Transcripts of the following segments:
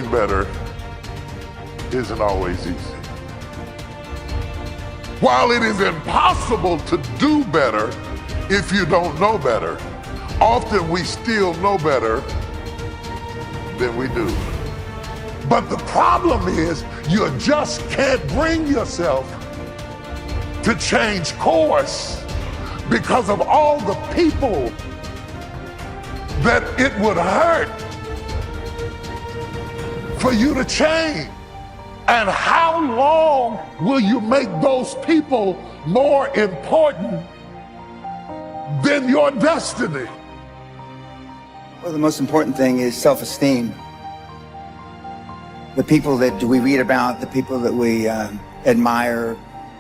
doing better isn't always easy. While it is impossible to do better if you don't know better, often we still know better than we do. But the problem is you just can't bring yourself to change course because of all the people that it would hurt for you to change. And how long will you make those people more important than your destiny? Well, the most important thing is self-esteem. The people that we read about, the people that we admire,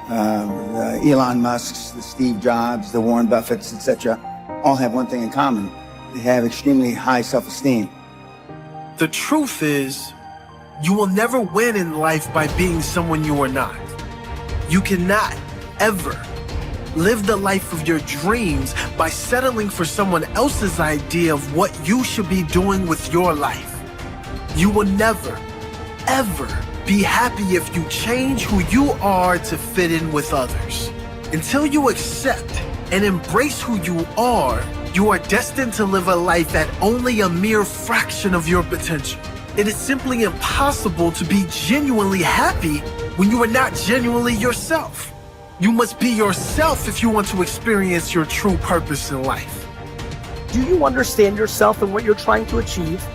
the Elon Musks, the Steve Jobs, the Warren Buffetts, etc., all have one thing in common. They have extremely high self-esteem. The truth is, you will never win in life by being someone you are not. You cannot ever live the life of your dreams by settling for someone else's idea of what you should be doing with your life. You will never, ever be happy if you change who you are to fit in with others. Until you accept and embrace who you are destined to live a life at only a mere fraction of your potential. It is simply impossible to be genuinely happy when you are not genuinely yourself. You must be yourself if you want to experience your true purpose in life. Do you understand yourself and what you're trying to achieve?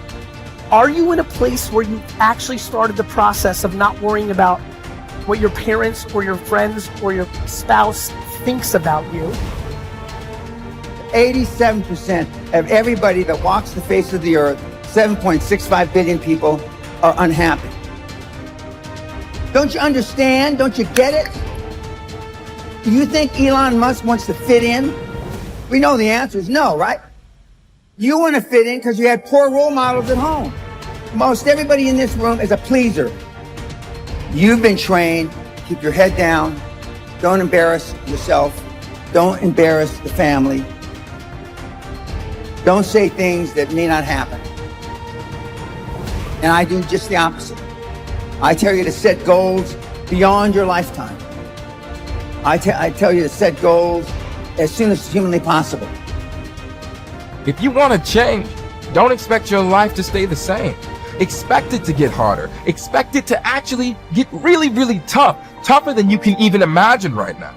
Are you in a place where you actually started the process of not worrying about what your parents or your friends or your spouse thinks about you? 87% of everybody that walks the face of the earth, 7.65 billion people, are unhappy. Don't you understand? Don't you get it? Do you think Elon Musk wants to fit in? We know the answer is no, right? You want to fit in because you had poor role models at home. Most everybody in this room is a pleaser. You've been trained, keep your head down, don't embarrass yourself, don't embarrass the family, don't say things that may not happen. And I do just the opposite. I tell you to set goals beyond your lifetime. I tell you to set goals as soon as humanly possible. If you want to change, don't expect your life to stay the same. Expect it to get harder. Expect it to actually get really, really tough. Tougher than you can even imagine right now.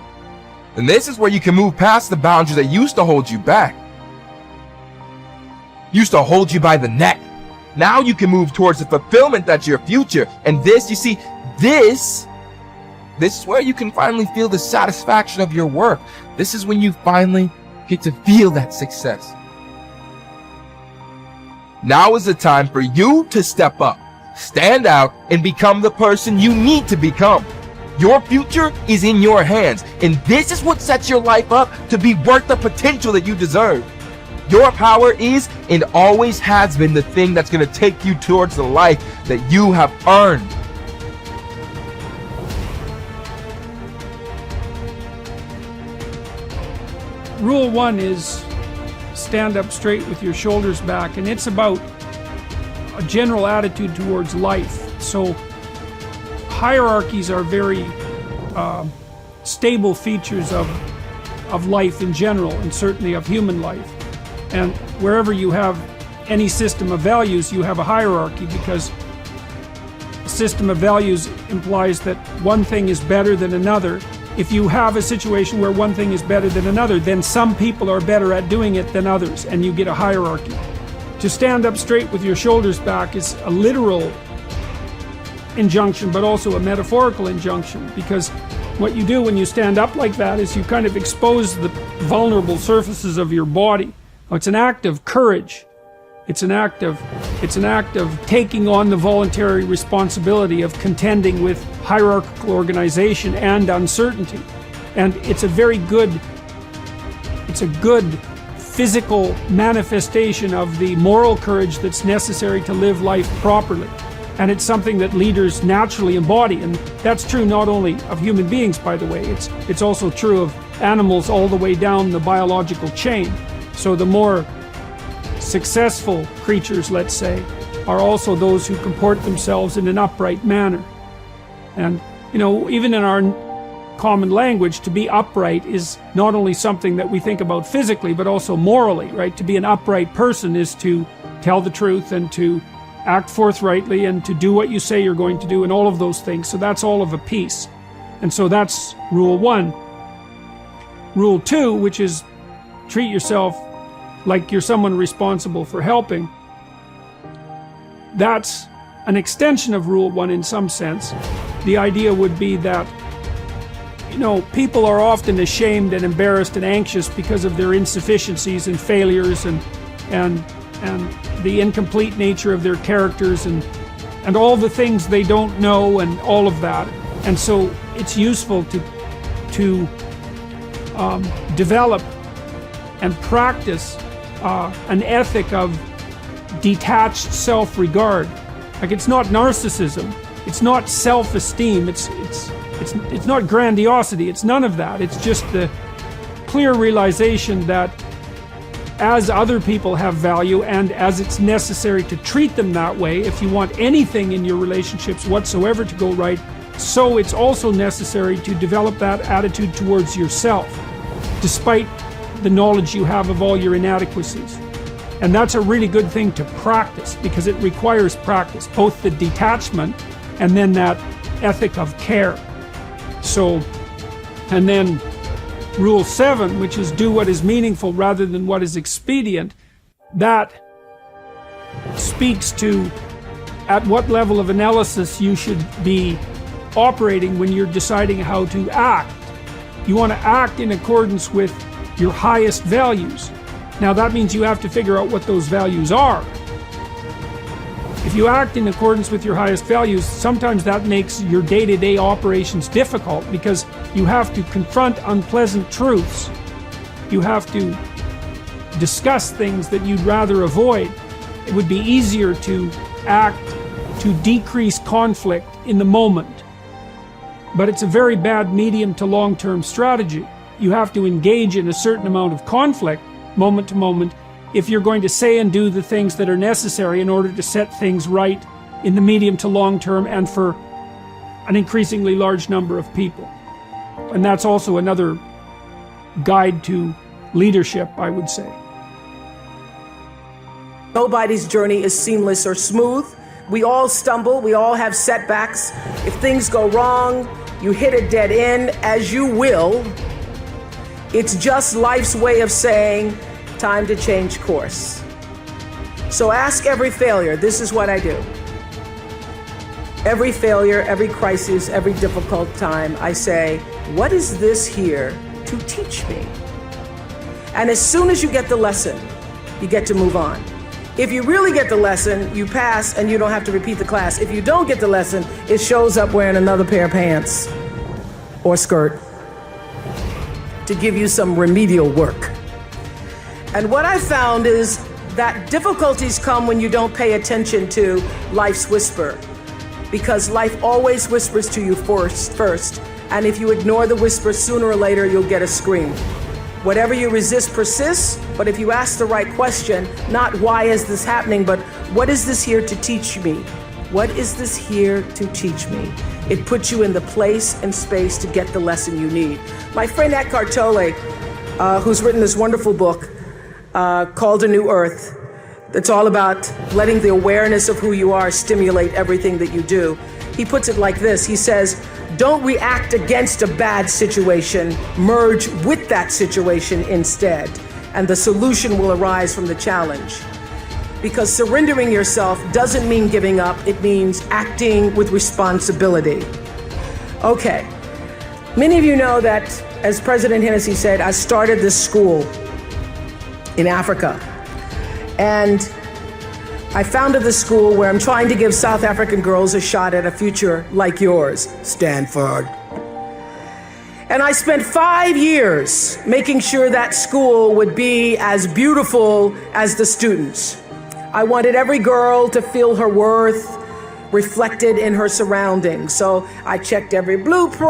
And this is where you can move past the boundaries that used to hold you back. Used to hold you by the neck. Now you can move towards the fulfillment that's your future. And this, you see, this is where you can finally feel the satisfaction of your work. This is when you finally get to feel that success. Now is the time for you to step up, stand out, and become the person you need to become. Your future is in your hands, and this is what sets your life up to be worth the potential that you deserve. Your power is and always has been the thing that's going to take you towards the life that you have earned. Rule 1 is stand up straight with your shoulders back, and it's about a general attitude towards life. So hierarchies are very stable features of life in general, and certainly of human life. And wherever you have any system of values, you have a hierarchy, because a system of values implies that one thing is better than another. If you have a situation where one thing is better than another, then some people are better at doing it than others, and you get a hierarchy. To stand up straight with your shoulders back is a literal injunction, but also a metaphorical injunction, because what you do when you stand up like that is you kind of expose the vulnerable surfaces of your body. It's an act of courage. It's an act of taking on the voluntary responsibility of contending with hierarchical organization and uncertainty. And it's a good physical manifestation of the moral courage that's necessary to live life properly. And it's something that leaders naturally embody. And that's true not only of human beings, by the way, it's also true of animals all the way down the biological chain. So the more successful creatures, let's say, are also those who comport themselves in an upright manner. And, you know, even in our common language, to be upright is not only something that we think about physically, but also morally, right? To be an upright person is to tell the truth and to act forthrightly and to do what you say you're going to do and all of those things. So that's all of a piece. And so that's rule 1. Rule 2, which is treat yourself like you're someone responsible for helping. That's an extension of rule 1 in some sense. The idea would be that, you know, people are often ashamed and embarrassed and anxious because of their insufficiencies and failures and the incomplete nature of their characters and all the things they don't know and all of that. And so it's useful to develop and practice an ethic of detached self-regard. Like, it's not narcissism, it's not self-esteem, it's not grandiosity, it's none of that. It's just the clear realization that as other people have value and as it's necessary to treat them that way if you want anything in your relationships whatsoever to go right, so it's also necessary to develop that attitude towards yourself, despite the knowledge you have of all your inadequacies. And that's a really good thing to practice, because it requires practice, both the detachment and then that ethic of care. So, and then rule 7, which is do what is meaningful rather than what is expedient, that speaks to at what level of analysis you should be operating when you're deciding how to act. You want to act in accordance with your highest values. Now that means you have to figure out what those values are. If you act in accordance with your highest values, sometimes that makes your day-to-day operations difficult because you have to confront unpleasant truths. You have to discuss things that you'd rather avoid. It would be easier to act to decrease conflict in the moment. But it's a very bad medium to long-term strategy. You have to engage in a certain amount of conflict, moment to moment, if you're going to say and do the things that are necessary in order to set things right in the medium to long term and for an increasingly large number of people. And that's also another guide to leadership, I would say. Nobody's journey is seamless or smooth. We all stumble, we all have setbacks. If things go wrong, you hit a dead end, as you will. It's just life's way of saying, time to change course. So ask every failure. This is what I do. Every failure, every crisis, every difficult time, I say, what is this here to teach me? And as soon as you get the lesson, you get to move on. If you really get the lesson, you pass and you don't have to repeat the class. If you don't get the lesson, it shows up wearing another pair of pants or skirt to give you some remedial work. And what I found is that difficulties come when you don't pay attention to life's whisper, because life always whispers to you first. And if you ignore the whisper, sooner or later, you'll get a scream. Whatever you resist persists, but if you ask the right question, not why is this happening, but what is this here to teach me? What is this here to teach me? It puts you in the place and space to get the lesson you need. My friend Eckhart Tolle, who's written this wonderful book called A New Earth, that's all about letting the awareness of who you are stimulate everything that you do. He puts it like this. He says, don't react against a bad situation, merge with that situation instead, and the solution will arise from the challenge. Because surrendering yourself doesn't mean giving up, it means acting with responsibility. Okay, many of you know that, as President Hennessy said, I started this school in Africa. And I founded the school where I'm trying to give South African girls a shot at a future like yours, Stanford. And I spent 5 years making sure that school would be as beautiful as the students. I wanted every girl to feel her worth reflected in her surroundings. So I checked every blueprint.